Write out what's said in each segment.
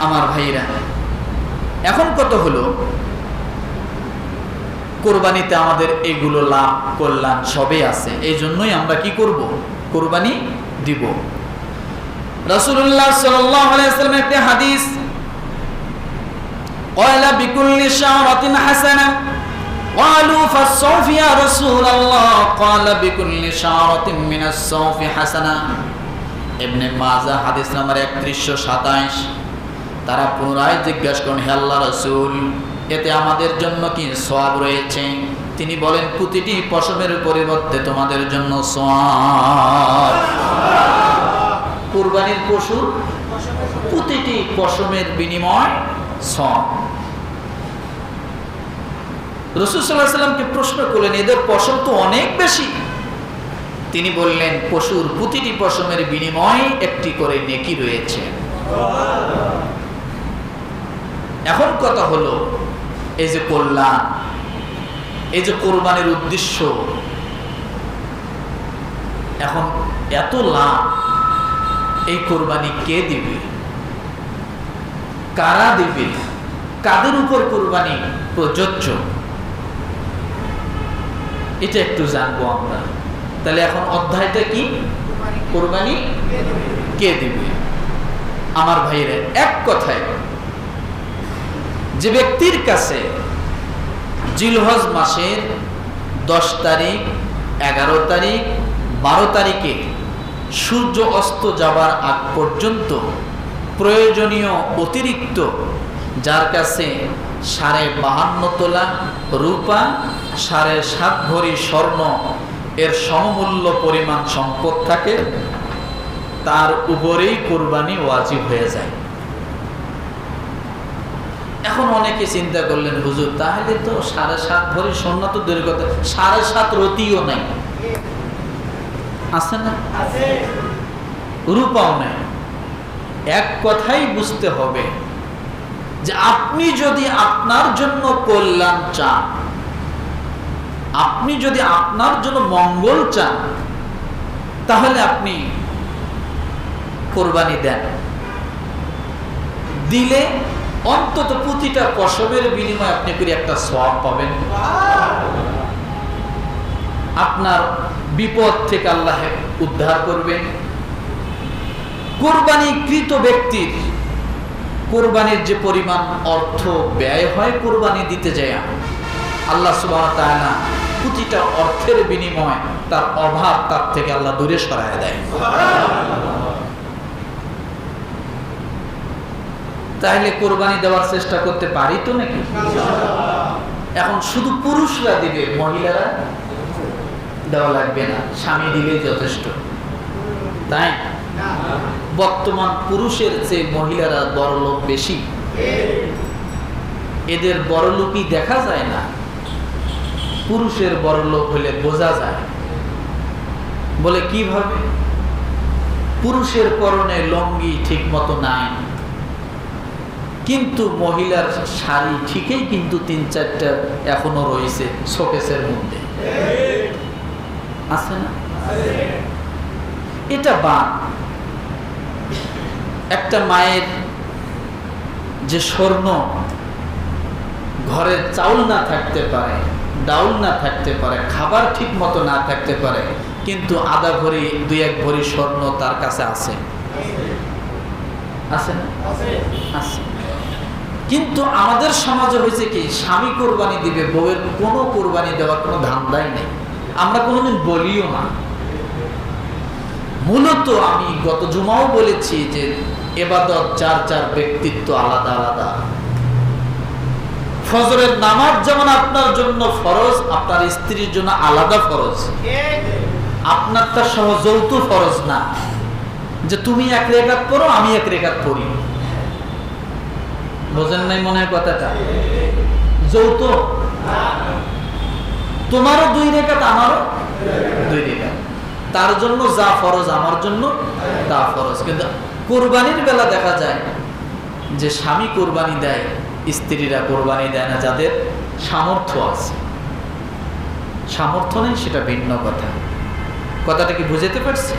আমার ভাইরা, এখন কত হলো, কোরবানিতে আমাদের এগুলো লাভ কল্যাণ সবই আছে, এই জন্যই আমরা কি করব, কোরবানি দিব। রাসূলুল্লাহ সাল্লাল্লাহু আলাইহি ওয়াসাল্লামের একটি হাদিস, ক্বালা বিকুল্লি শারাতিন হাসানা ক্বালু ফাস-সাওফ ইয়া রাসূলুল্লাহ ক্বালা বিকুল্লি শারাতিন মিনাস সাওফি হাসানা। ইবনে মাজাহ হাদিস নাম্বার 3127। তারা পুনরায় জিজ্ঞাসা করেন, হে আল্লাহর রাসূল, এতে আমাদের জন্য কি সওয়াব রয়েছে? তিনি বলেন, প্রতিটি পশমের পরিবর্তে তোমাদের জন্য সওয়াব। কুরবানির পশুর প্রতিটি পশমের বিনিময় সওয়াব। রাসূল সাল্লাল্লাহু আলাইহি ওয়াসাল্লামকে প্রশ্ন করলেন, এদের পশম তো অনেক বেশি। তিনি বললেন, পশুর প্রতিটি পশমের বিনিময়ে একটি করে নেকি রয়েছে। এখন কথা হলো, এই যে কল্যাণ, এই যে কোরবানির উদ্দেশ্য, এখন এত লাভ, এই কোরবানি কে দিবে, কারা দিবে, কাদের উপর কোরবানি প্রযোজ্য, এটা একটু জানবো আমরা। তাহলে এখন অধ্যায়টা কি, কোরবানি কে দিবে। আমার ভাইরা, এক কথায়, যে ব্যক্তির কাছে জিলহজ মাসের 10 তারিখ, 11 তারিখ, 12 তারিখে সূর্য অস্ত যাবার আগ পর্যন্ত প্রয়োজনীয় অতিরিক্ত, যার কাছে 52.5 তোলা রূপা, 7.5 ভরি স্বর্ণ এর সমমূল্য পরিমাণ সম্পদ থাকে, তার উপরেই কোরবানি ওয়াজিব হয়ে যায়। এখন অনেকে চিন্তা করলেন, হুজুর তাহলে তো 7.5 ভরি স্বর্ণ তো দূরের কথা, 7.5 রতিও নাই, আছে না? রূপাও নাই। এক কথাই বুঝতে হবে যে আপনি যদি আপনার জন্য কল্যাণ চান, আপনি যদি আপনার জন্য মঙ্গল চান, তাহলে আপনি কোরবানি দেন। দিলে অন্তত প্রতিটা পশমের বিনিময়ে আপনি করে একটা সওয়াব পাবেন। আপনার বিপদ থেকে আল্লাহ উদ্ধার করবেন। কোরবানিকৃত ব্যক্তির কোরবানির যে পরিমাণ অর্থ ব্যয় হয় কোরবানি দিতে যায়, আল্লাহ সুবহানাহু ওয়া তাআলা প্রতিটা অর্থের বিনিময় তার অভাব তার থেকে আল্লাহ দূরে সরায় দেয়। তাহলে কোরবানি দেওয়ার চেষ্টা করতে পারি তো নাকি? এখন শুধু পুরুষরা দিবে, মহিলারা দেওয়া লাগবে না, স্বামী দিলেই যথেষ্ট, তাই বর্তমান পুরুষের চেয়ে মহিলারা বড়লোক বেশি। এদের বড়লোকই দেখা যায় না, পুরুষের বড়লোক হলে বোঝা যায়। বলে কিভাবে? পুরুষের পরনে লুঙ্গি ঠিক মতো নাই, কিন্তু মহিলার শাড়ি ঠিকই কিন্তু 3-4টা এখনো রয়েছে শোকেসের মধ্যে, আছে না? এটা বান। একটা মায়ের যে স্বর্ণ, ঘরে চাউল না থাকতে পারে, ডাউল না থাকতে পারে, খাবার ঠিক মতো না থাকতে পারে, কিন্তু আধা ভরি 2-1 ভরি স্বর্ণ তার কাছে আছে, আছে না? আছে। কিন্তু আমাদের সমাজে হয়েছে কি, স্বামী কোরবানি দিবে, বউয়ের কোনো কোরবানি দেওয়ার কোনো ধান্দাই নেই। আমরা কোনোদিন বলিও না। মূলত আমি গত জুমাও বলেছি যে ইবাদত যার যার ব্যক্তিত্ব আলাদা আলাদা। ফজরের নামাজ যেমন আপনার জন্য ফরজ, আপনার স্ত্রীর জন্য আলাদা ফরজ। আপনারটা সহ যৌথ ফরজ না, যে তুমি 1 রাকাত পড়ো আমি 1 রাকাত পড়ি। বোঝেন নাই মনে হয় কথাটা? যৌথ, তোমারও 2 রাকাত আমারও 2 রাকাত, তার জন্য যা ফরজ আমার জন্য তা ফরজ। কিন্তু কোরবানির বেলা দেখা যায় যে স্বামী কোরবানি দেয়, স্ত্রীরা কোরবানি দেয় না, যাদের সামর্থ্য আছে। সামর্থ্য নেই সেটা ভিন্ন কথা। কথাটা কি বুঝতে পারছি?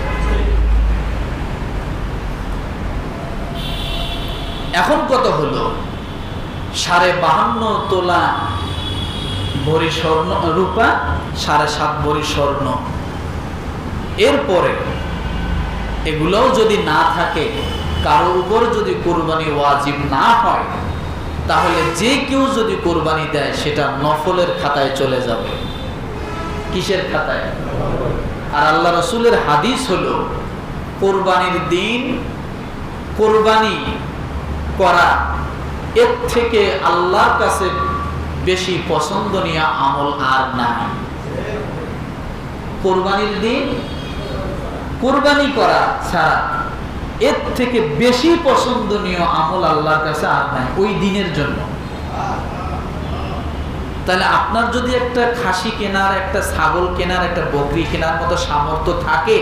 এখন কত হলো? 52.5 তোলা ভরি স্বর্ণ রূপা, 7.5 ভরি স্বর্ণ। এরপরে এগুলোও যদি না থাকে, কারো উপর যদি কোরবানি ওয়াজিব না হয়, তাহলে যে কেউ যদি কোরবানি দেয় সেটা নফলের খাতায় চলে যাবে। কিসের খাতায়? আর আল্লাহ রাসূলের হাদিস হলো, কোরবানির দিন কোরবানি করা এর থেকে আল্লাহর কাছে বেশি পছন্দনীয় আমল আর নাই। কোরবানির দিন কোরবানি করা ছাড়া এর থেকে বেশি পছন্দনীয় আমল আল্লাহর কাছে আর নাই ওই দিনের জন্য। তাহলে আপনার যদি একটা খাসি কেনার, একটা ছাগল কেনার, একটা বকরি কেনার মতো সামর্থ্য থাকে,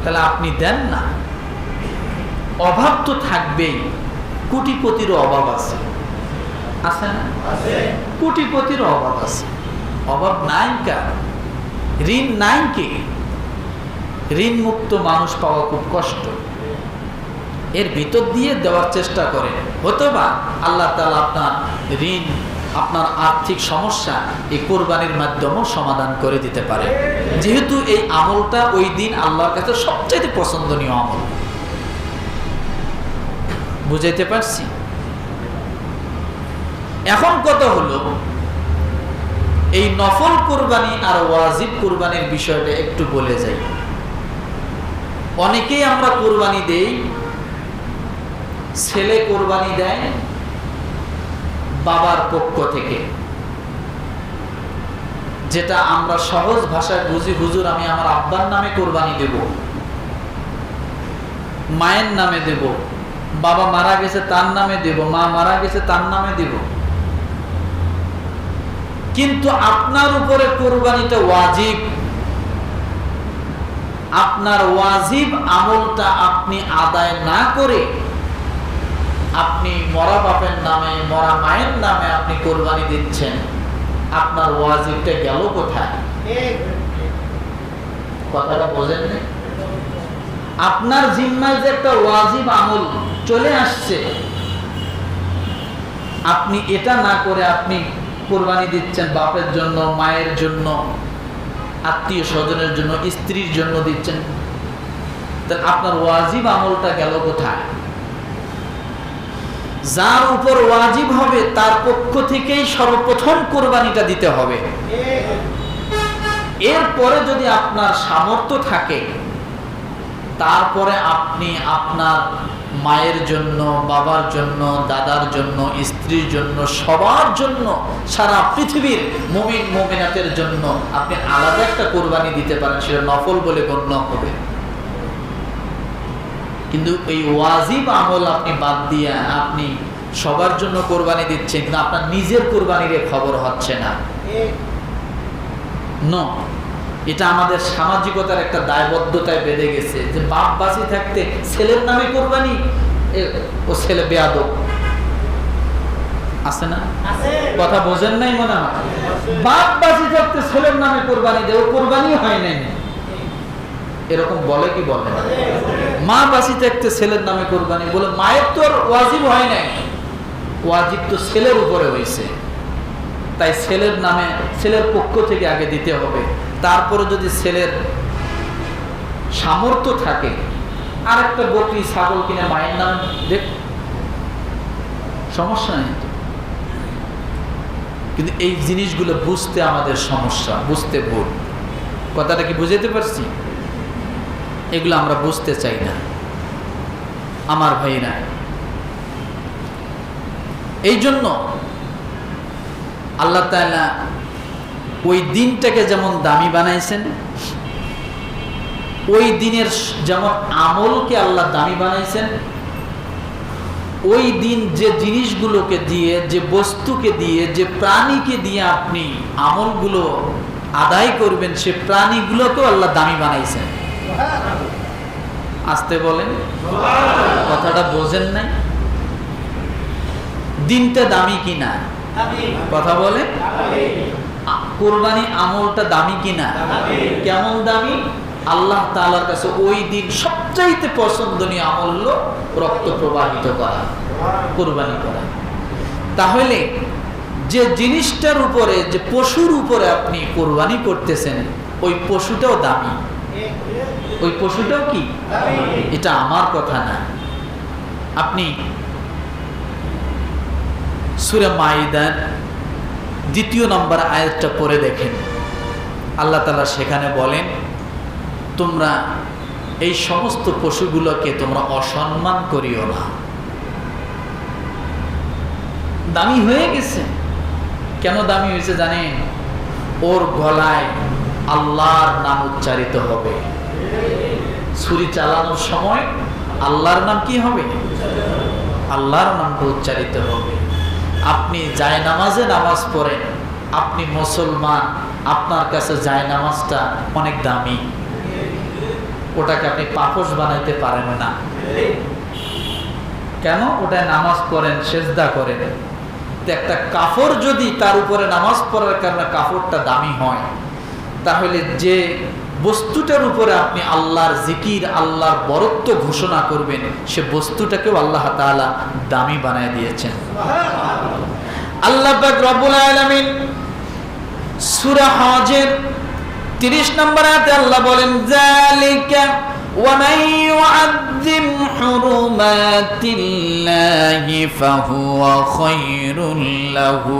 তাহলে আপনি দেন না। অভাব তো থাকবেই, কোটিপতির অভাব আছে, আছে না? কোটিপতির অভাব আছে, অভাব নাই কার? ঋণ নাই কে? ঋণ মুক্ত মানুষ পাওয়া খুব কষ্ট। এর ভিতর দিয়ে দেওয়ার চেষ্টা করেন, হয়তোবা আল্লাহ তাআলা আপনার ঋণ, আপনার আর্থিক সমস্যা এই কোরবানির মাধ্যমেও সমাধান করে দিতে পারে, যেহেতু এই আমলটা ওই দিন আল্লাহর কাছে সবচেয়ে পছন্দনীয় আমল। বুঝাইতে পারছি? এখন কত হলো, এই নফল কোরবানি আর ওয়াজিব কোরবানির বিষয়টা একটু বলে যাই। অনেকেই আমরা কোরবানি দেই, ছেলে কোরবানি দেয় বাবার পক্ষ থেকে, যেটা আমরা সহজ ভাষায় বুঝি, হুজুর আমি আমার আব্বার নামে কোরবানি দেব, মায়ের নামে দেব, বাবা মারা গেছে তার নামে দেব, মা মারা গেছে তার নামে দেব। কিন্তু আপনার উপরে কোরবানিটা ওয়াজিব। আপনার ওয়াজিব আমলটা আপনি আদায় না করে আপনি মরা বাপের নামে, মরা মায়ের নামে আপনি কোরবানি দিচ্ছেন, আপনার ওয়াজিবটা গেল কোথায়? কথাটা বোঝেন না? আপনার জিম্মায় যে একটা ওয়াজিব আমল চলে আসছে, আপনি এটা না করে আপনি কোরবানি দিচ্ছেন বাপের জন্য, মায়ের জন্য, আত্মীয় স্বজনের জন্য, স্ত্রীর জন্য দিচ্ছেন, তাহলে আপনার ওয়াজিব আমলটা গেল কোথায়? যার উপর ওয়াজিব হবে তার পক্ষ থেকেই সর্বপ্রথম কোরবানিটা দিতে হবে। এরপরে যদি আপনার সামর্থ্য থাকে, তারপরে আপনি আপনার মায়ের জন্য, বাবার জন্য, দাদার জন্য, স্ত্রীর জন্য, সবার জন্য, সারা পৃথিবীর মুমিন মুমিনাতের জন্য আপনি আলাদা একটা কোরবানি দিতে পারেন, সেটা নফল বলে গণ্য হবে। কিন্তু এই ওয়াজিব আমল আপনি বাদ দিয়ে আপনি সবার জন্য কোরবানি দিচ্ছেন, কিন্তু আপনার নিজের কোরবানির খবর হচ্ছে না। এটা আমাদের সামাজিকতার একটা দায়বদ্ধতায় বেঁধে গেছে, যে বাপ বাঁচি থাকতে ছেলের নামে কোরবানি, ও ছেলে বেয়াদব। আছে না? কথা বোঝেন নাই মনে হয়? বাপ বাঁচি থাকতে ছেলের নামে কোরবানি দেয়, ও কোরবানি হয় নাই, এরকম বলে কি বলে না? মা বাঁচি থাকতে ছেলের নামে কোরবানি বলে, মায়ের তো আর ওয়াজিব হয় নাই, ওয়াজিব তো ছেলের উপরে হয়েছে, তাই ছেলের নামে, ছেলের পক্ষ থেকে আগে দিতে হবে। তারপরে যদি ছেলের সামর্থ্য থাকে, আর একটা বকরি ছাগল কিনে মায়ের নামে দেখ, সমস্যা নেই। কিন্তু এই জিনিসগুলো বুঝতে আমাদের সমস্যা, বুঝতে ভুল। কথাটা কি বুঝাতে পারছি? এগুলো আমরা বুঝতে চাই না আমার ভাইরা। এই জন্য আল্লাহ তাআলা ওই দিনটাকে যেমন দামি বানাইছেন, ওই দিনের যেমন আমলকে আল্লাহ দামি বানাইছেন, ওই দিন যে জিনিসগুলোকে দিয়ে, যে বস্তুকে দিয়ে, যে প্রাণীকে দিয়ে আপনি আমলগুলো আদায় করবেন, সে প্রাণীগুলোকেও আল্লাহ দামি বানাইছেন। আসতে বলেন, কথাটা বোঝেন নাই? দিনটা দামি কিনা? কথা বলে। কোরবানি আমলটা দামি কিনা? কেমন দামি? আল্লাহ তাআলার কাছে ওই দিন সবচাইতে পছন্দনীয় আমল হলো রক্ত প্রবাহিত করা, কুরবানি করা। তাহলে যে জিনিসটার উপরে, যে পশুর উপরে আপনি কুরবানি করতেছেন, ওই পশুটাও দামি, ওই পশুটাও কি? এটা আমার কথা না। আপনি সূরা মাইদার 2 নম্বর আয়াতটা পড়ে দেখেন, আল্লাহ তাআলা সেখানে বলেন, তোমরা এই সমস্ত পশুগুলোকে তোমরা অসম্মান করিও না। দামি হয়ে গেছে। কেন দামি হয়েছে জানেন? ওর গলায় আল্লাহর নাম উচ্চারিত হবে। ছুরি চালানোর সময় আল্লাহর নাম কি হবে? আল্লাহর নামটা উচ্চারিত হবে। আপনি জায়নামাজে নামাজ পড়েন, আপনি মুসলমান, আপনার কাছে জায়নামাজটা অনেক দামি, ওটাকে আপনি পাপোশ বানাইতে পারেন না। কেন? ওটায় নামাজ পড়েন, সেজদা করেন। একটা কাফর যদি তার উপরে নামাজ পড়ার কারণে কাফরটা দামি হয়, তাহলে যে বস্তুটার উপরে আপনি আল্লাহর জিকির, আল্লাহর বরত্ব ঘোষণা করবেন, সে বস্তুটাকেও আল্লাহ তাআলা দামি বানায় দিয়েছেন। আল্লাহ পাক রব্বুল আলামিন সূরা হজের 30 নম্বর আয়াতে আল্লাহ বলেন, যালিকা ওয়া মান ইউআযযিম হুরুমাতিল্লাহি ফাহুয়া খায়রুল লাহু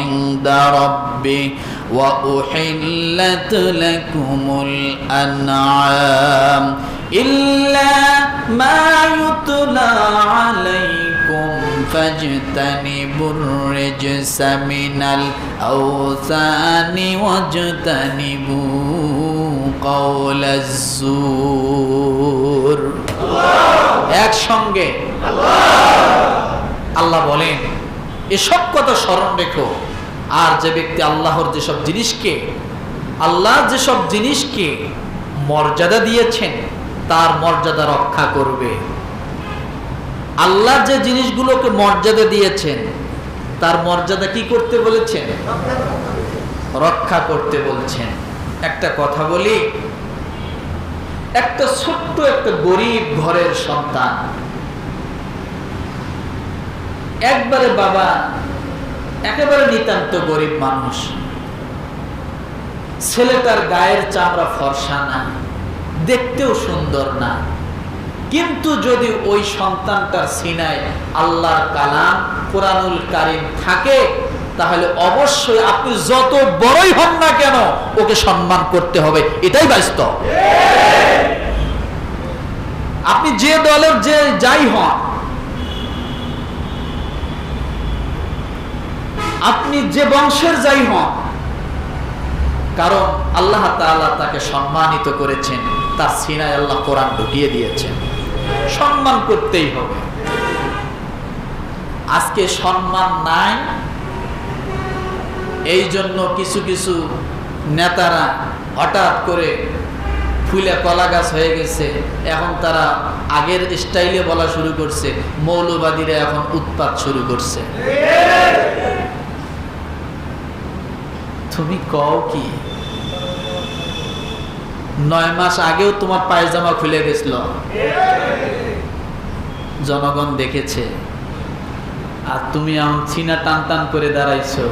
ইনদা রাব্বিহি ওয়া উহিল্লাত লাকুমুল আনআম ইল্লা মা ইউতলা আলাইকুম ফাজতানিবুর রিজসা মিনাল আওসানি ওয়াজতানিবু কাওলাজ জুর। একসঙ্গে আল্লাহ বলেন, এসব কথা স্মরণ রেখো। আর যে ব্যক্তি আল্লাহর যেসব জিনিসকে, আল্লাহ যেসব জিনিসকে মর্যাদা দিয়েছেন, তার মর্যাদা রক্ষা করবে। আল্লাহ যে জিনিসগুলোকে মর্যাদা দিয়েছেন, তার মর্যাদা কি করতে বলেছেন? রক্ষা করতে বলছেন। একটা কথা বলি, একটা ছোট্ট একটা গরিব ঘরের সন্তান, একবারে বাবা একেবারে নিতান্ত গরিব মানুষ, ছেলেটার গায়ের চামড়া ফর্সা না, দেখতেও সুন্দর না, কিন্তু যদি ওই সন্তানটার সিনায় আল্লাহর কালাম কোরআনুল কারীম থাকে, তাহলে অবশ্যই আপনি যত বড়ই হন না কেন ওকে সম্মান করতে হবে। এটাই বাস্তব। আপনি যে দলের যে যাই হন, আপনি যে বংশের যাই হন, কারণ আল্লাহ তাআলা তাকে সম্মানিত করেছেন, তার সিনায় আল্লাহ কোরআন ঢুকিয়ে দিয়েছেন। সম্মান করতেই হবে। আজকে সম্মান নাই, এই জন্য কিছু কিছু নেতারা হঠাৎ করে ফুলে কলা গাছ হয়ে গেছে। এখন তারা আগের স্টাইলে বলা শুরু করছে, মৌলবাদীরা এখন উৎপাত শুরু করছে। তুমি কও কি? 9 মাস আগেও তোমার পায়জামা খুলে গেছিল, জনগণ দেখেছে, আর তুমি এখন সিনা টান টান করে দাঁড়াইছো।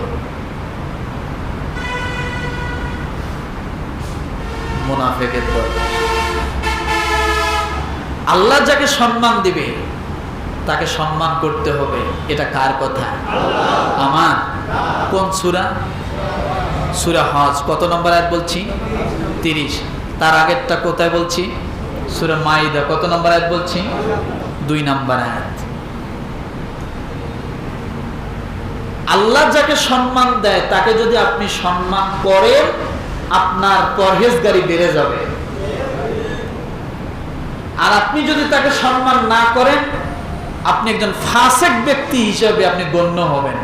মুনাফিকের দল। আল্লাহ যাকে সম্মান দিবে তাকে সম্মান করতে হবে। এটা কার কথা? আমার। কোন সূরা? সূরা হজ। কত নম্বর আয়াত বলছি? 30। তার আগেরটা কোথায় বলছি? সূরা মাইদা। কত নম্বর আয়াত বলছি? 2 নম্বর আয়াত। আল্লাহ যাকে সম্মান দেয় তাকে যদি আপনি সম্মান করেন, আপনার পরহেজগারি বেড়ে যাবে। আর আপনি যদি তাকে সম্মান না করেন, আপনি একজন ফাসিক ব্যক্তি হিসেবে আপনি গণ্য হবেন।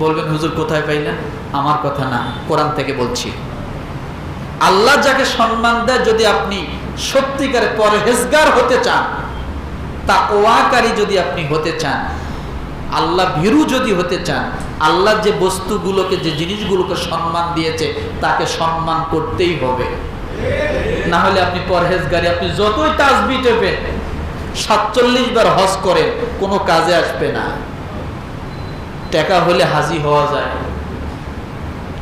বলবেন, হুজুর কোথায় পাইলেন? আমার কথা না, কোরআন থেকে বলছি। আল্লাহ যাকে সম্মান দেয়, যদি আপনি সত্যিকারে পরহেজগার হতে চান, তাকওয়াকারী যদি আপনি হতে চান, আল্লাহ ভীরু যদি হতে চান, আল্লাহ যে বস্তুগুলোকে, যে জিনিসগুলোকে সম্মান দিয়েছে তাকে সম্মান করতেই হবে। না হলে আপনি পরহেজগারি, আপনি যতই তাসবিহ টেপেন, 47 বার হজ করেন, কোনো কাজে আসবে না। টাকা হলে হাজি হওয়া যায়,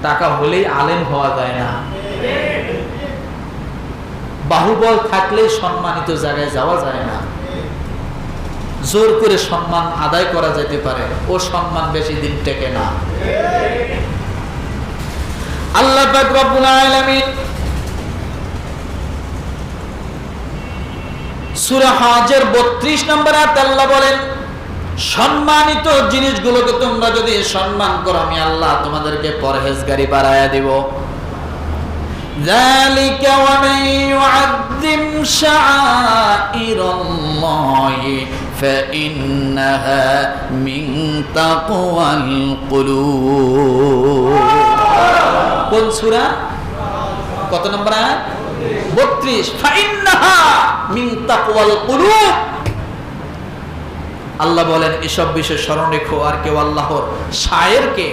টাকা হলেই আলেম হওয়া যায় না। বাহুবল থাকলেই সম্মানিত জায়গায় যাওয়া যায় না। জোর করে সম্মান আদায় করা যেতে পারে, ও সম্মান বেশি দিন টেকে না। আল্লাহ পাক রব্বুল আলামিন সূরা হজের 32 নম্বর আয়াতে আল্লাহ বলেন, সম্মানিত জিনিসগুলোকে তোমরা যদি সম্মান করো, আমি আল্লাহ তোমাদেরকে পরহেজগারি বাড়ায়া দেব। যালিকা ওয়া মান ইউআযযিম শাআইরাল্লাহি ফাইন্নাহা মিন তাকওয়াল কুলুব। কোন সূরা? কত নম্বর আয়াত? 32। ফাইন্নাহা মিন তাকওয়াল কুলুব। আল্লাহ বলেন, এসব বিষয় স্মরণ রেখো, আর কেউ আল্লাহর শায়েরকে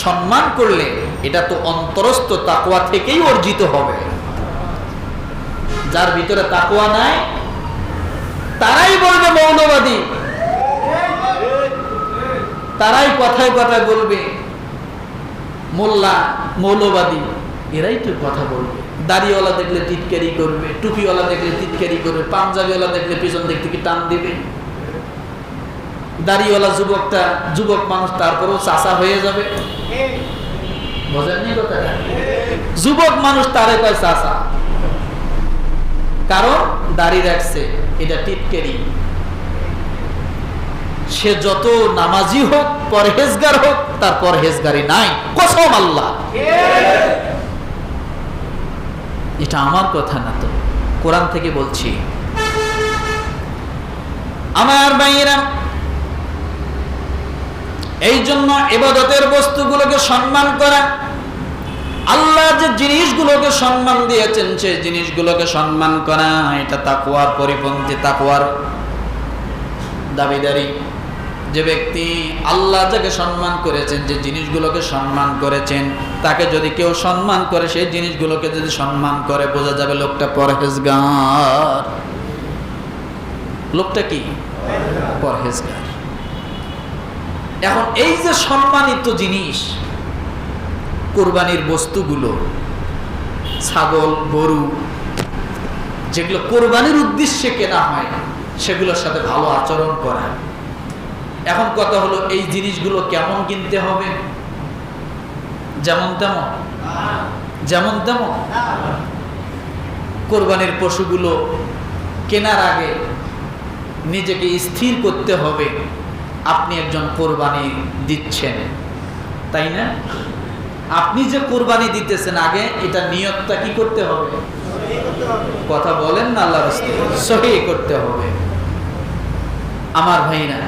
সম্মান করলে এটা তো অন্তরস্থ তাকওয়া থেকেই অর্জিত হবে। যার ভিতরে তাকওয়া নাই তারাই বলবে মৌলবাদী, তারাই কথায় কথায় বলবে মোল্লা, মৌলবাদী, এরাই তো কথা বলবে। দাড়িওয়ালা দেখলে টিটকারি করবে, টুপিওয়ালা দেখলে টিটকারি করবে, পাঞ্জাবিওয়ালা দেখলে পিছন দিক থেকে টান দিবে। দাড়িওয়ালা যুবক মানুষ তারপরেও চাচা হয়ে যাবে, বোঝেননি কথাটা? যুবক মানুষ তারে কয় চাচা, কারণ দাড়ি রাখছে, এটা টিটকারি। সে যত নামাজি হোক, পরহেজগার হোক, তার পরহেজগারি নাই, কসম আল্লাহ। এটা আমার কথা না তো, কোরআন থেকে বলছি। আমার ভাইয়েরা, এই জন্য ইবাদতের বস্তুগুলোকে সম্মান করা, আল্লাহ যে জিনিসগুলোকে সম্মান দিয়েছেন সেই জিনিসগুলোকে সম্মান করা, এটা তাকওয়ার পরিপন্থী, তাকওয়ার দাবিদারি। যে ব্যক্তি আল্লাহ যাকে সম্মান করেছেন, যে জিনিসগুলোকে সম্মান করেছেন, তাকে যদি কেউ সম্মান করে, সেই জিনিসগুলোকে যদি সম্মান করে, বোঝা যাবে লোকটা পরহেজগার। লোকটা কি? পরহেজগার। এখন এই যে সম্মানিত জিনিস, কুরবানির বস্তুগুলো, ছাগল, গরু, যেগুলো কুরবানির উদ্দেশ্যে কেনা হয়, সেগুলোর সাথে ভালো আচরণ করা। এখন কথা হলো, এই জিনিসগুলো কেমন কিনতে হবে? যেমন তেমন? যেমন তেমন? কুরবানির পশুগুলো কেনার আগে নিজেকে স্থির করতে হবে, আপনি একজন কোরবানি দিচ্ছেন, তাই না? আপনি যে কোরবানি দিতেছেন, আগে এটা নিয়তটা কি করতে হবে? কথা বলেন না আল্লাহর রাস্তায়, সহিহ করতে হবে। আমার ভাইরা,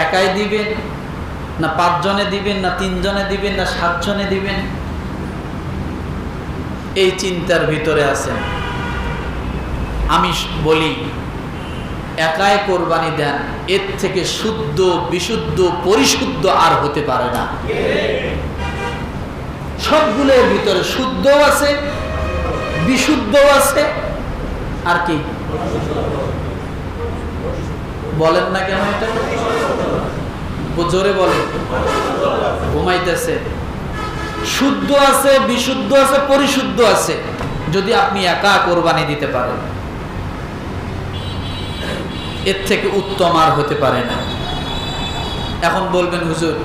একাই দিবেন না 5 জনে দিবেন, না 3 জনে দিবেন, না 7 জনে দিবেন, এই চিন্তার ভিতরে আছেন। আমি বলি, একাই কোরবানি দেন, এর থেকে শুদ্ধ, বিশুদ্ধ, পরিশুদ্ধ আর হতে পারে না। সবগুলোর ভিতরে শুদ্ধ আছে, বিশুদ্ধ আছে, আর কি বলেন না কেন? এটা জোরে বলেন, ঘুমাইতেছে। শুদ্ধ আছে, বিশুদ্ধ আছে, পরিশুদ্ধ আছে, যদি আপনি একা কোরবানি দিতে পারেন, এর থেকে উত্তম আর হতে পারে না। এখন বলবেন, হুজুর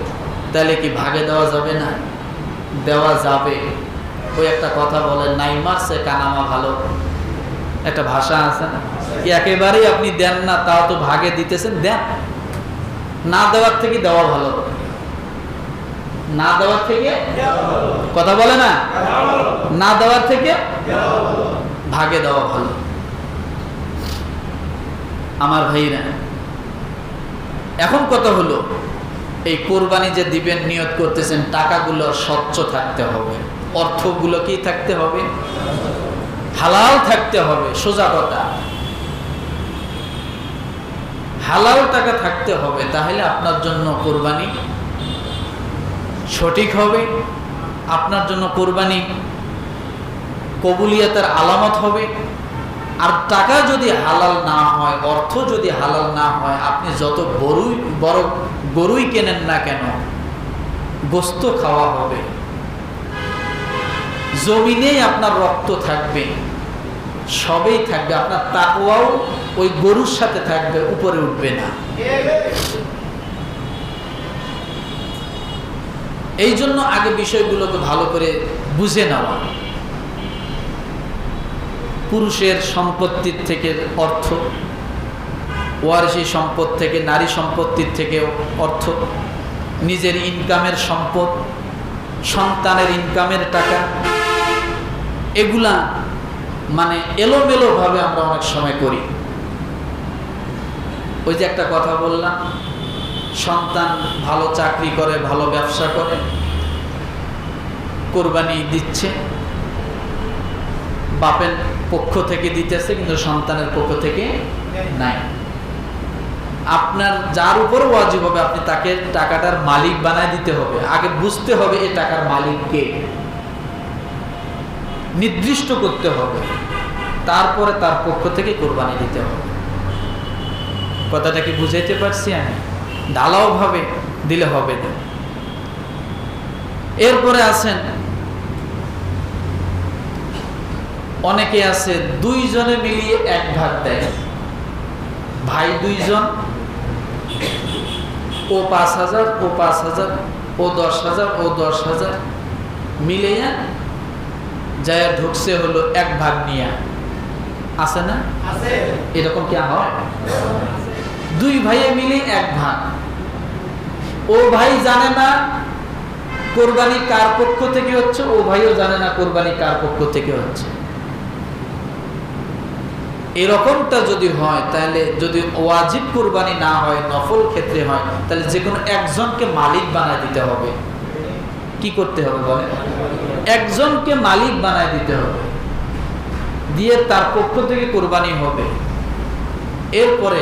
তাহলে কি ভাগে দেওয়া যাবে না? দেওয়া যাবে। ওই একটা কথা বলেন, নাই মারছে কানামা ভালো, একটা ভাষা আছে না? একেবারেই আপনি দেন না, তাও তো ভাগে দিতেছেন, দেন। না দেওয়ার থেকে দেওয়া ভালো, না দেওয়ার থেকে, কথা বলে না, না দেওয়ার থেকে ভাগে দেওয়া ভালো। আমার ভাইরা, এখন কথা হলো, এই কোরবানি যে দিবেন, নিয়ত করতেছেন, টাকাগুলো স্বচ্ছ থাকতে হবে, অর্থগুলো কি থাকতে হবে? হালাল থাকতে হবে। সোজা কথা, হালাল টাকা থাকতে হবে, তাহলে আপনার জন্য কোরবানি সঠিক হবে, আপনার জন্য কোরবানি কবুলিয়াতের আলামত হবে। আর টাকা যদি হালাল না হয়, অর্থ যদি হালাল না হয়, আপনি যত বড় গরুই কেনেন না কেন, গোস্ত খাওয়া হবে, জমিনেই আপনার রক্ত থাকবে, সবই থাকবে, আপনার তাকওয়াও ওই গরুর সাথে থাকবে, উপরে উঠবে না। এই জন্য আগে বিষয়গুলোকে ভালো করে বুঝে নেওয়া। পুরুষের সম্পত্তির থেকে অর্থ, ওয়ারিসি সম্পদ থেকে, নারী সম্পত্তির থেকে অর্থ, নিজের ইনকামের সম্পদ, সন্তানের ইনকামের টাকা, এগুলা মানে এলোমেলো ভাবে আমরা অনেক সময় করি। ওই যে একটা কথা বললাম, সন্তান ভালো চাকরি করে, ভালো ব্যবসা করে, কোরবানি দিচ্ছে, বাপের পক্ষ থেকে দিতেছে কিন্তু সন্তানের পক্ষ থেকে নাই। আপনার যার উপর ওয়াজিব হবে, আপনি তাকে টাকাটার মালিক বানায় দিতে হবে। আগে বুঝতে হবে এই টাকার মালিক কে, নির্দিষ্ট করতে হবে, তারপরে তার পক্ষ থেকে কোরবানি দিতে হবে। কথাটা কি বুঝাইতে পারছি আমি? ঢালাও ভাবে দিলে হবে না। এরপরে আছেন অনেকে আছে দুইজনে মিলিয়ে এক ভাগ দেয়, ভাই দুইজন, ও ৫,০০০, ও ৫,০০০, ও ১০,০০০, ও ১০,০০০ মিলিয়ে যায় ঢুকছে হলো এক ভাগ নিয়ে। আছে না? এরকম কি হয়? দুই ভাইয়ে মিলে এক ভাগ। ও ভাই জানে না কোরবানি কার পক্ষ থেকে হচ্ছে, ও ভাইও জানে না কোরবানি কার পক্ষ থেকে হচ্ছে। এরকমটা যদি হয়, তাহলে যদি ওয়াজিব কোরবানি না হয়, নফল ক্ষেত্রে হয়, তাহলে যে কোনো একজনকে মালিক বানায় দিতে হবে। কি করতে হবে বলে? একজনকে মালিক বানায় দিতে হবে, দিয়ে তার পক্ষ থেকে কোরবানি হবে। এরপরে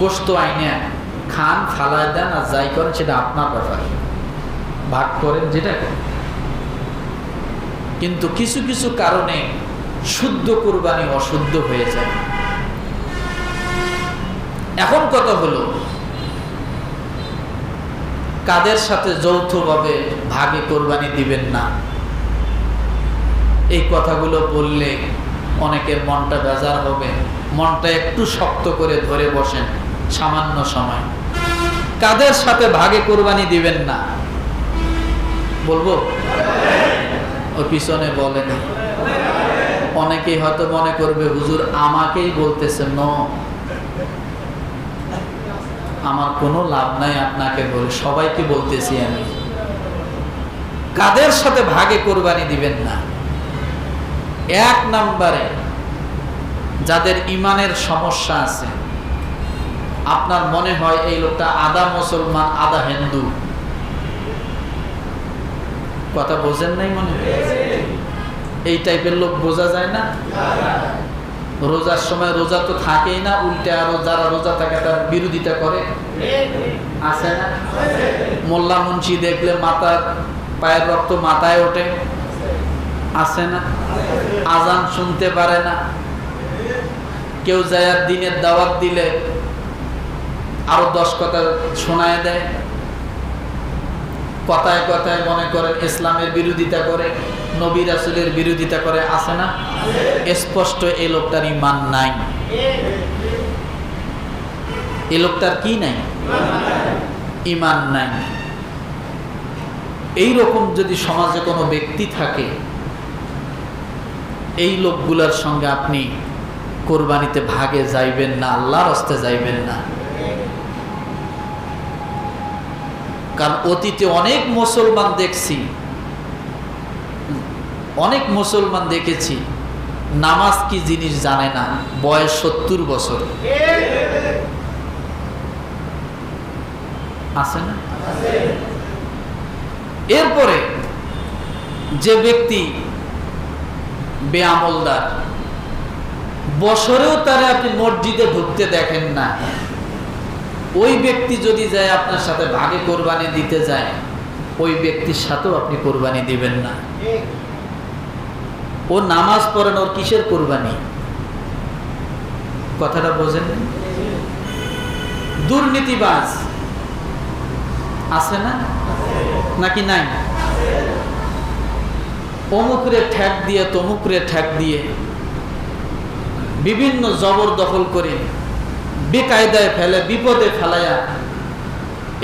গোশত আইনে খান, ফালায় দেন, আর যাই করেন সেটা আপনার ব্যাপার, ভাগ করেন যেটা করেন। কিন্তু কিছু কিছু কারণে শুদ্ধ কোরবানি অশুদ্ধ হয়ে যায়। এখন কথা হলো, কাদের সাথে যৌথভাবে ভাগে কোরবানি দিবেন না। এই কথাগুলো বললে অনেকের মনটা বেজার হবে, মনটা একটু শক্ত করে ধরে বসেন সামান্য সময়। কাদের সাথে ভাগে কোরবানি দিবেন না বলবো? ওই পিছনে বলেন। অনেকেই হয়তো মনে করবে হুজুর আমাকেই বলতেছেন। ন, আমার কোনো লাভ নাই আপনাকে বলে, সবাইকে বলতেছি আমি। কাদের সাথে ভাগে কোরবানি দিবেন না? এক নম্বরে যাদের ইমানের সমস্যা আছে, আপনার মনে হয় এই লোকটা আধা মুসলমান আধা হিন্দু, কথা বোঝেন নাই মনে হয়? এই টাইপের লোক বোঝা যায় না? রোজার সময় রোজা তো থাকেই না, উল্টে আরো যারা রোজা থাকে তার বিরোধিতা করে, আছে না? মোল্লা মুন্সি দেখলে মাথার পায়ের রক্ত মাথায় ওঠে, আছে না? আজান শুনতে পারে না, কেউ যায় দিনের দাওয়াত দিলে আরো 10 কথা শোনায় দেয়, কথায় কথায় মনে করেন ইসলামের বিরোধিতা করে, নবী রাসূলের বিরোধিতা করে, আছে না? স্পষ্ট এই লোকটার ঈমান নাই। এই লোকটার কি নাই? ঈমান নাই। এই রকম যদি সমাজে কোনো ব্যক্তি থাকে, এই লোকগুলার সঙ্গে আপনি কোরবানিতে ভাগে যাইবেন না, আল্লাহর রাস্তে যাইবেন না। কারণ অতীতে অনেক মুসলমান দেখছি, অনেক মুসলমান দেখেছি নামাজ কি জিনিস জানে না, বয়স 70 বছর, আছে না? এরপরে যে ব্যক্তি বেআমলদার, বছরেও তারা আপনি মসজিদে ঢুকতে দেখেন না, ওই ব্যক্তি যদি যায় আপনার সাথে ভাগে কোরবানি দিতে যায়, ওই ব্যক্তির সাথেও আপনি কোরবানি দিবেন না। ও নামাজ পড়েন, ওর কিসের কোরবানি? কথাটা বোঝেন? দুর্নীতিবাজ আছে না, নাকি নাই? অমুকরে ঠ্যাক দিয়ে তমুকরে ঠ্যাক দিয়ে বিভিন্ন জবরদখল করে বেকায়দায় ফেলে, বিপদে ফেলায়া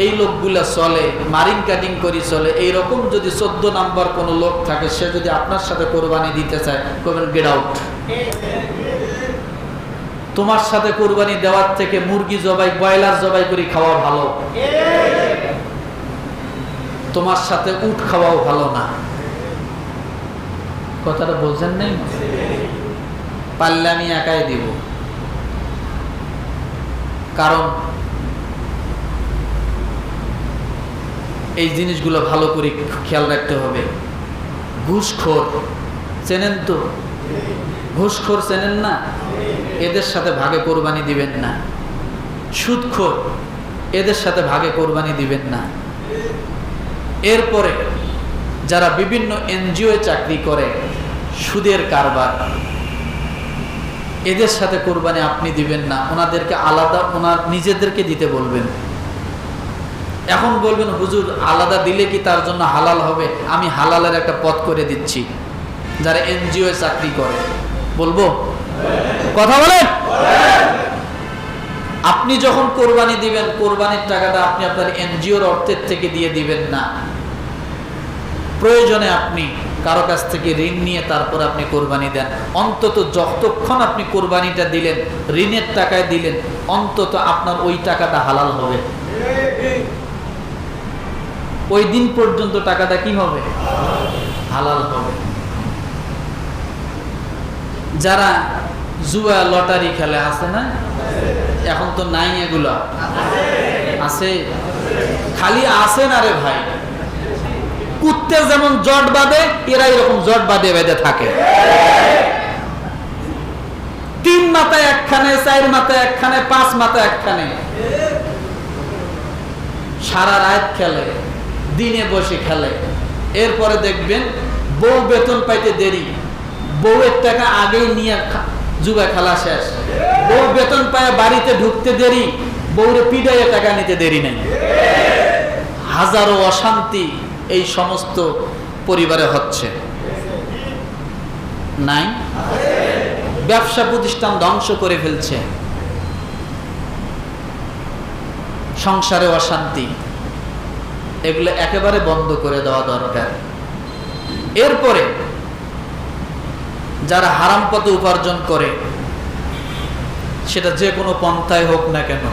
এই লোকগুলা চলে, মারিং কাটিং করি চলে। এইরকম যদি 14 নাম্বার কোন লোক থাকে, সে যদি আপনার সাথে কোরবানি দিতে চায়, কবেন গেট আউট। তোমার সাথে কোরবানি দেওয়ার থেকে মুরগি জবাই, ব্রয়লার জবাই করে খাওয়া ভালো, তোমার সাথে উট খাওয়াও ভালো না। কথাটা বলছেন নাই? পারলে আমি একাই দিব, কারণ এই জিনিসগুলো ভালো করে খেয়াল রাখতে হবে। ঘুষখোর চেনেন তো? ঘুষখোর চেনেন না? এদের সাথে ভাগে কোরবানি দিবেন না। সুদখোর, এদের সাথে ভাগে কোরবানি দিবেন না। এরপরে যারা বিভিন্ন এনজিও চাকরি করে, সুদের কারবার, এদের সাথে কোরবানি আপনি দিবেন না। ওনাদেরকে আলাদা, ওনার নিজেদেরকে দিতে বলবেন। এখন বলবেন হুজুর আলাদা দিলে কি তার জন্য হালাল হবে? আমি হালালের একটা পথ করে দিচ্ছি। যারা এনজিও চাকরি করে, বলবো? কথা বলেন। আপনি যখন কোরবানি দিবেন, কোরবানির টাকাটা আপনি আপনার এনজিওর অর্থের থেকে দিয়ে দিবেন না। প্রয়োজনে আপনি কারো কাছ থেকে ঋণ নিয়ে তারপর আপনি কোরবানি দেন। অন্তত যতক্ষণ আপনি কোরবানিটা দিলেন, ঋণের টাকায় দিলেন, অন্তত আপনার ওই টাকাটা হালাল হবে। ওই দিন পর্যন্ত টাকাটা কি হবে? হালাল হবে। যারা জুয়া লটারি খেলে, আছে না? এখন তো নাই, এগুলা আছে। খালি আছে না রে ভাই, কুত্তে যেমন জট বাঁধে, এরা এরকম জট বাঁধে বেঁধে থাকে। 3 মাথায় একখানে, 4 মাথায় একখানে, 5 মাথায় একখানে, সারা রাত খেলে, দিনে বসে খেলে। এরপরে দেখবেন বউ বেতন পাইতে দেরি, বউয়ের টাকা আগেই নিয়ে জুয়া খেলা শেষ। বউ বেতন পায় বাড়িতে ঢুকতে দেরি, বউরে পিডাইয়ে টাকা নিতে দেরি নেই। হাজারো অশান্তি এই সমস্ত পরিবারে হচ্ছে, নাই? ব্যবসা প্রতিষ্ঠান ধ্বংস করে ফেলছে, সংসারে অশান্তি। এগুলো একেবারে বন্ধ করে দেওয়া দরকার। এরপরে যারা হারাম পথে উপার্জন করে, সেটা যে কোনো পন্থায় হোক না কেন,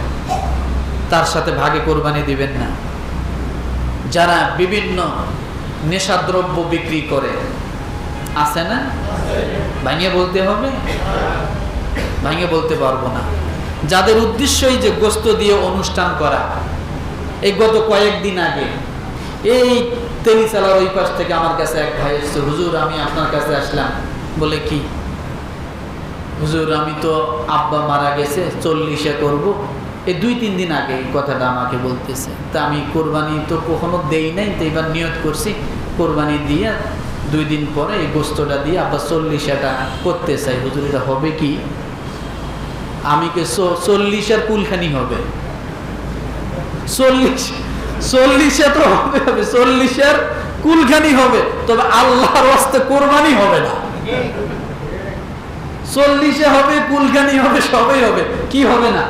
তার সাথে ভাগে কোরবানি দিবেন না। যারা বিভিন্ন নেশাদ্রব্য বিক্রি করে, আছে না? ভাঙিয়ে বলতে হবে? ভাঙিয়ে বলতে পারবো না। যাদের উদ্দেশ্যই যে গোস্ত দিয়ে অনুষ্ঠান করা। এই গত কয়েকদিন আগে এই তেলিচালার ওই পাশ থেকে আমার কাছে এক ভাই এসছে, হুজুর আমি আপনার কাছে আসলাম। বলে কি? হুজুর আমি তো আব্বা মারা গেছে, 40-এ করব। এই 2-3 দিন আগে এই কথাটা আমাকে বলতেছে। তা আমি কোরবানি তো কখনো দেই নাই, তো এবার নিয়ত করছি কোরবানি দিয়ে 2 দিন পরে এই গোস্তটা দিয়ে আব্বা 40-এটা করতে চাই। হুজুর এটা হবে কি? আমি কে 40-এর কুলখানি হবে? 40-এ তো হবে, 40-এর কুলখানি হবে, তবে আল্লাহর রাস্তায় কোরবানি হবে না। 40-এ হবে, কুলখানি হবে, সবই হবে, কি হবে না?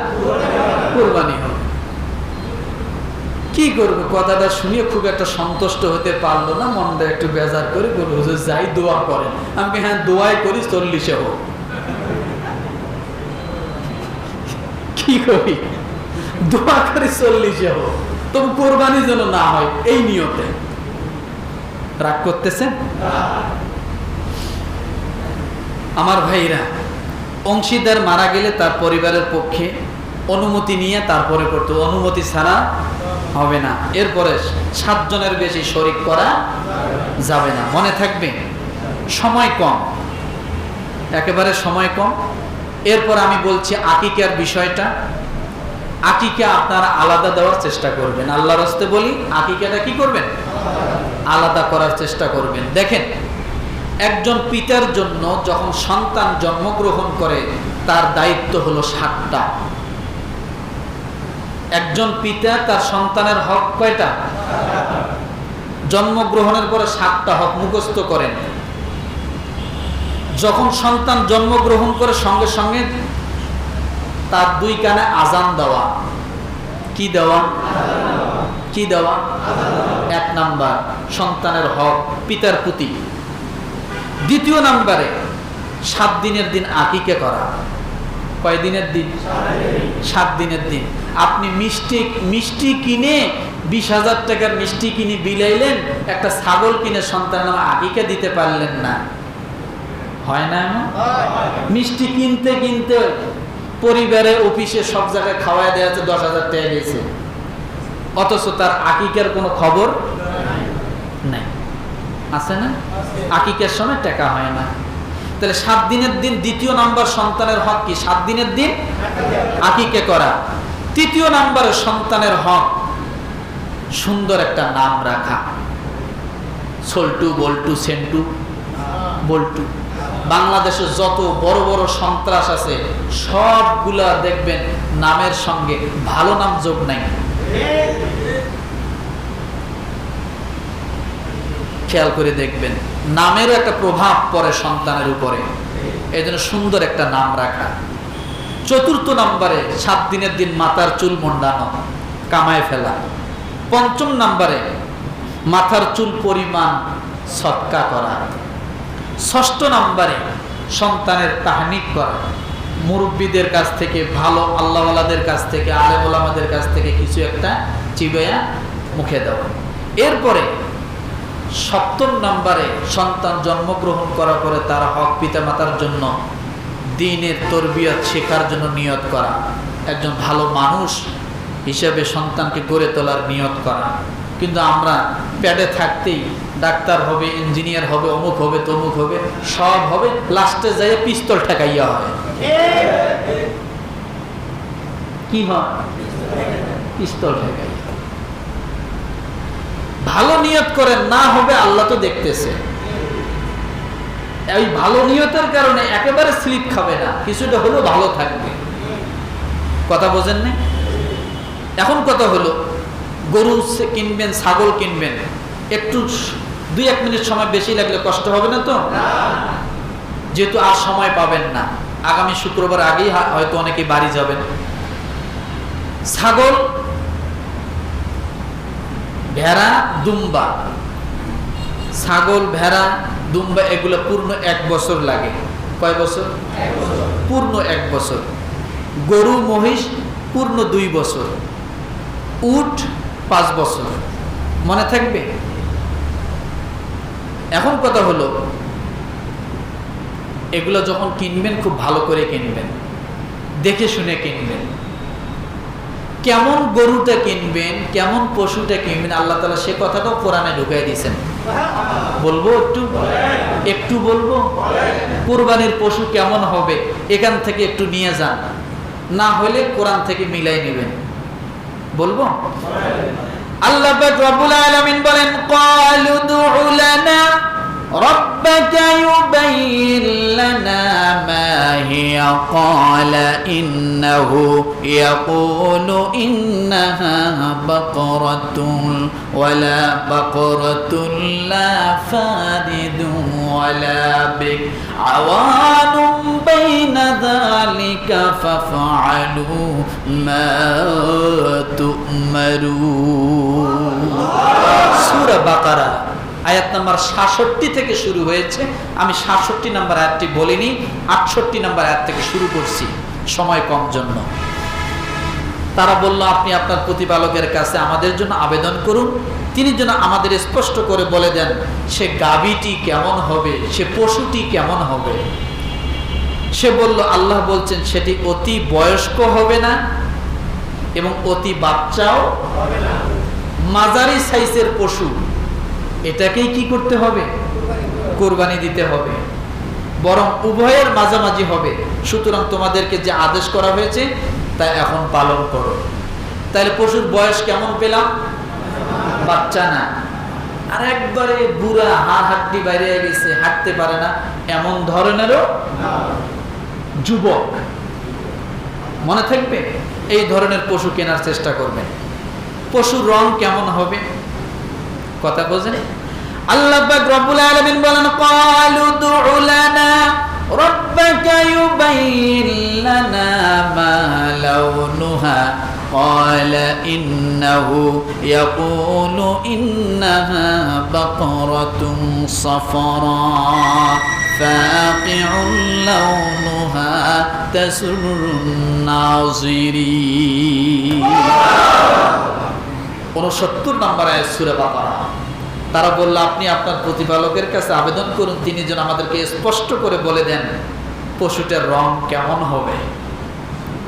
কোরবানি হবে। কি করবে? কথাটা শুনিয়ে খুব একটা সন্তুষ্ট হতে পারলো না, মনটা একটু বেজার করে বলল হুজুর যাই দোয়া করেন। আমি হ্যাঁ দোয়াই করি 40-এ হোক। কি করি? দোয়া করি 40-এ হোক, তবু কোরবানি যেন না হয়, এই নিয়তে। রাগ করতেছেন? আমার ভাইরা, অংশীদার মারা গেলে তার পরিবারের পক্ষে অনুমতি নিয়ে তারপরে করতে, অনুমতি ছাড়া হবে না। এরপরে 7 জনের বেশি শরীক করা যাবে না। মনে থাকবে, সময় কম, একেবারে সময় কম। এরপর আমি বলছি আকিকার বিষয়টা। আকিকা আপনারা আলাদা দেওয়ার চেষ্টা করবেন। আল্লাহর রাস্তে বলি, আকিকাটা কি করবেন? আলাদা করার চেষ্টা করবেন। দেখেন, একজন পিতার জন্য যখন সন্তান জন্মগ্রহণ করে তার দায়িত্ব হলো 7টা। একজন পিতা তার সন্তানের হক কয়টা? জন্মগ্রহণের পরে 7টা হক মুখস্থ করেন। যখন সন্তান জন্মগ্রহণ করে সঙ্গে সঙ্গে তার 2 কানে আজান দেওয়া। কি দেওয়া? কি দেওয়া? 1 নাম্বার সন্তানের হক পিতার প্রতি। 2 নাম্বারে 7 দিনের দিন আকিকা করা। কয় দিনের দিন? 7 দিনের দিন। আপনি মিষ্টি কিনে 20,000 টাকার মিষ্টি কিনে বিলাইলেন, একটা ছাগল কিনে সন্তানের নামে আকিকা দিতে পারলেন না, হয় না? মিষ্টি কিনতে কিনতে পরিবারে অফিসে সব জায়গায় খাওয়াই দেওয়া হচ্ছে, 10,000 টাকা গেছে, অথচ তার আকিকার কোনো খবর নাই। আছে না? আকিকার সময় টাকা হয় না। তাহলে 7 দিনের দিন 2 নাম্বার সন্তানের হক কি? 7 দিনের দিন আকিকা করা। 3 নাম্বারে সন্তানের হক সুন্দর একটা নাম রাখা। সল্টু, বল্টু, সেন্টু, বল্টু। বাংলাদেশে যত বড় বড় সন্ত্রাস আছে সবগুলা দেখবেন নামের সঙ্গে ভালো নাম যোগ নাই। খেয়াল করে দেখবেন নামেরও একটা প্রভাব পড়ে সন্তানের উপরে। এই জন্য সুন্দর একটা নাম রাখা। 4 নম্বরে 7 দিনের দিন মাথার চুল মুন্ডানো, কামায় ফেলা। 5 নম্বরে মাথার চুল পরিমাণ সৎকা করা। 6 নম্বরে সন্তানের তাহনিক করা। মুরব্বীদের কাছ থেকে, ভালো আল্লাহওয়ালাদের কাছ থেকে, আলেম ওলামাদের কাছ থেকে কিছু একটা চিবাইয়া মুখে দেওয়া। এরপরে 7 নম্বরে সন্তান জন্মগ্রহণ করার পরে তার হক পিতামাতার জন্য দ্বীনের তরবিয়ত শেখার জন্য নিয়ত করা। একজন ভালো মানুষ হিসেবে সন্তানকে গড়ে তোলার নিয়ত করা। কিন্তু আমরা প্যাডে থাকতেই ডাক্তার হবে, ইঞ্জিনিয়ার হবে, অমুক হবে, তমুক হবে, সব হবে, লাস্টে যাই পিস্তল ঠেকাইয়া হয়। কি হয়? পিস্তল ঠেকাইয়া। ভালো নিয়ত করেন, না হবে আল্লাহ তো দেখতেছে। এই ভালো নিয়তের কারণে একেবারে স্লিপ খাবে না, কিছুটা হলেও ভালো থাকবে। কথা বোঝেন না? এখন কথা হলো, গরু কিনবেন, ছাগল কিনবেন, একটু 2-1 মিনিট সময় বেশি লাগলে কষ্ট হবে না তো? যেহেতু আর সময় পাবেন না, আগামী শুক্রবার আগেই হয়তো অনেকে বাড়ি যাবেন। ছাগল, ভেড়া, দুম্বা, ছাগল, ভেড়া, দুম্বা এগুলো পূর্ণ 1 বছর লাগে। কয় বছর? পূর্ণ 1 বছর। গরু, মহিষ পূর্ণ 2 বছর। উট 5 বছর। মনে থাকবে? এখন কথা হলো, এগুলো যখন কিনবেন খুব ভালো করে কিনবেন, দেখে শুনে কিনবেন। কেমন গরুটা কিনবেন, কেমন পশুটা কিনবেন, আল্লাহ তাআলা সে কথাটাও কোরআনে ঢুকাই দিয়েছেন। বলবো একটু বলবো? কুরবানির পশু কেমন হবে এখান থেকে একটু নিয়ে যান, না হলে কোরআন থেকে মিলাই নেবেন। বলবো? আল্লাহ পাক রব্বুল আলামিন বলেন, ক্বালু দু'ু লানা রাব্বাকা ইউবাইয়িন লানা মা হিয়া ক্বালা ইন্নাহু ইয়াকুলু ইন্নাহা বাকরাতুন ওয়ালা বাকরাতুন লা ফারিদুন ওয়ালা বিক আওয়ানুম বাইনা যালিকা ফাফআলু মা তু'মারুন। সূরা বাকারা আয়াত নাম্বার 66 থেকে শুরু হয়েছে। আমি 66 নম্বর আয়াতটি বলিনি, 68 নম্বর আয়াত থেকে শুরু করছি, সময় কম জন্য। তারা বলল, আপনি আপনার প্রতিপালকের কাছে আমাদের জন্য আবেদন করুন, তিনি যেন আমাদের স্পষ্ট করে বলে দেন সে গাভীটি কেমন হবে, সে পশুটি কেমন হবে। সে বলল, আল্লাহ বলছেন সেটি অতি বয়স্ক হবে না এবং অতি বাচ্চাও হবে না, মাঝারি সাইজের পশু। এটাকেই কি করতে হবে? কোরবানি দিতে হবে। বরং উভয়ের মাঝামাঝি হবে। সুতরাং তোমাদেরকে যে আদেশ করা হয়েছে তা এখন পালন করো। তাহলে পশুর বয়স কেমন পেলাম? বাচ্চা না, আর একবারে বুড়া, হাড় হাড্ডি বাইরে গেছে, হাঁটতে পারে না, এমন ধরনেরও যুবক। মনে থাকবে? এই ধরনের পশু কেনার চেষ্টা করবেন। পশুর রং কেমন হবে? কথা বোঝেন? আল্লাহ পাক রব্বুল আলামিন বলেন, ক্বালু দু'ু লানা রাব্বাকা ইউবাইয়িন লানা মা লাউনুহা ক্বালা ইন্নাহু ইয়াকুলু ইন্নাহা বাকারাতুন সাফরা ফাকিউন লাউনুহা তাসুরুন নাযিরিন। 69 নম্বর আয়াত সূরা বাকারা। তারা বলল, আপনি আপনার প্রতিপালকের কাছে আবেদন করুন, তিনি যেন আমাদেরকে স্পষ্ট করে বলে দেন পশুটার রং কেমন হবে।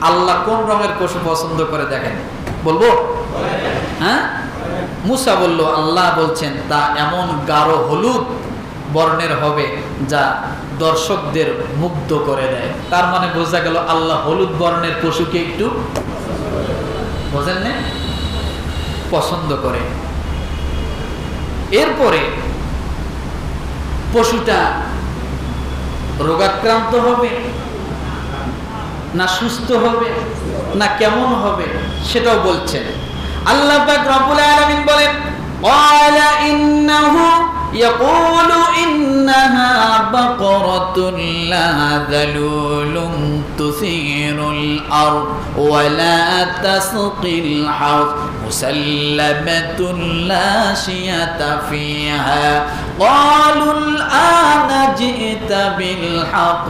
আল্লাহ কোন রঙের পশু পছন্দ করে দেখেন, বলবো? হ্যাঁ, মুসা বলল, আল্লাহ বলছেন তা এমন গাঢ় হলুদ বর্ণের হবে যা দর্শকদের মুগ্ধ করে দেয়। তার মানে বোঝা গেল আল্লাহ হলুদ বর্ণের পশুকে একটু, বোঝেন না, পছন্দ করে। এরপরে পশুটা রোগাক্রান্ত হবে না সুস্থ হবে না কেমন হবে সেটাও বলছেন। আল্লাহ পাক রব্বুল আলামিন বলেন, ক্বালা ইন্নাহু ইয়াকুলু ইন্নাহা বাকারাতুন লা যালুলুন তুসিরুল আরদ ওয়া লা তাসকিল হারথ মুসাল্লামাতুন লা শিয়াতা ফিহা ক্বালুল আনা জি'তা বিল হক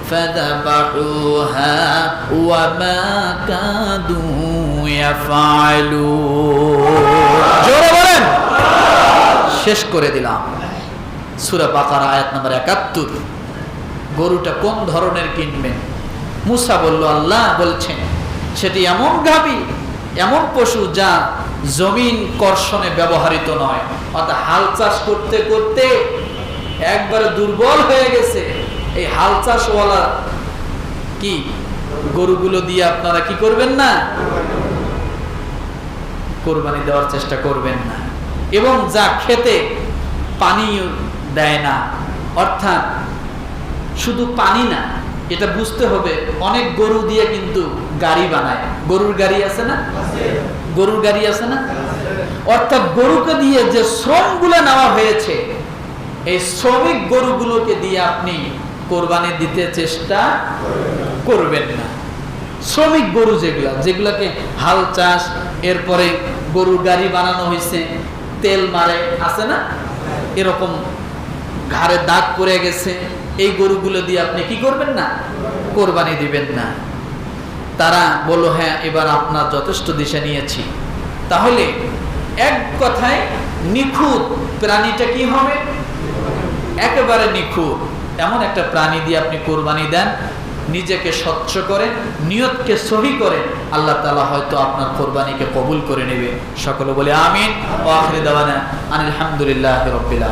ফাযাবাহুহা ওয়া মা কাদু ইয়াফআলুন। জোরে বলেন। শেষ করে দিলাম সূরা বাকারা আয়াত নম্বর ৭১। গরুটা কোন ধরনের কিনবেন? মুসা বলল, আল্লাহ বলছেন সেটি এমন গাভী, এমন পশু যা জমিন কর্ষণে ব্যবহৃত নয়, অর্থাৎ হাল চাষ করতে করতে একবারে দুর্বল হয়ে গেছে। এই হাল চাষওয়ালা কি গরুগুলো দিয়ে আপনারা কি করবেন না, কোরবানি দেওয়ার চেষ্টা করবেন না। এবং যা খেতে পানি দেয় না, অর্থাৎ শুধু পানি না, এটা বুঝতে হবে অনেক গরু দিয়ে কিন্তু গাড়ি বানায়। গরুর গাড়ি আছে না? গরুর গাড়ি আছে না? অর্থাৎ গরুকে দিয়ে যে শ্রমগুলো নেওয়া হয়েছে, এই শ্রমিক গরুগুলোকে দিয়ে আপনি কোরবানি দিতে চেষ্টা করবেন না। শ্রমিক গরু যেগুলাকে হাল চাষ, এরপরে গরুর গাড়ি বানানো হয়েছে, তেল মারে আছে না, এরকম ঘাড়ে দাগ পড়ে গেছে, এই গরুগুলো দিয়ে আপনি কি করবেন না, কোরবানি দিবেন না। তারা বলল, হ্যাঁ এবার আপনার যথেষ্ট দিশা নিয়েছি। তাহলে এক কথায় নিখুঁত প্রাণীটা কি হবে? একেবারে নিখুঁত এমন একটা প্রাণী দিয়ে আপনি কোরবানি দেন, নিজেকে স্বচ্ছ করেন, নিয়তকে সহি করেন, আল্লাহ তাআলা হয়তো আপনার কোরবানিকে কবুল করে নেবে। সকলে বলে আমিন। ওয়া আখিরু দাওয়ানা আনিল হামদুলিল্লাহি রাব্বিল আলামিন।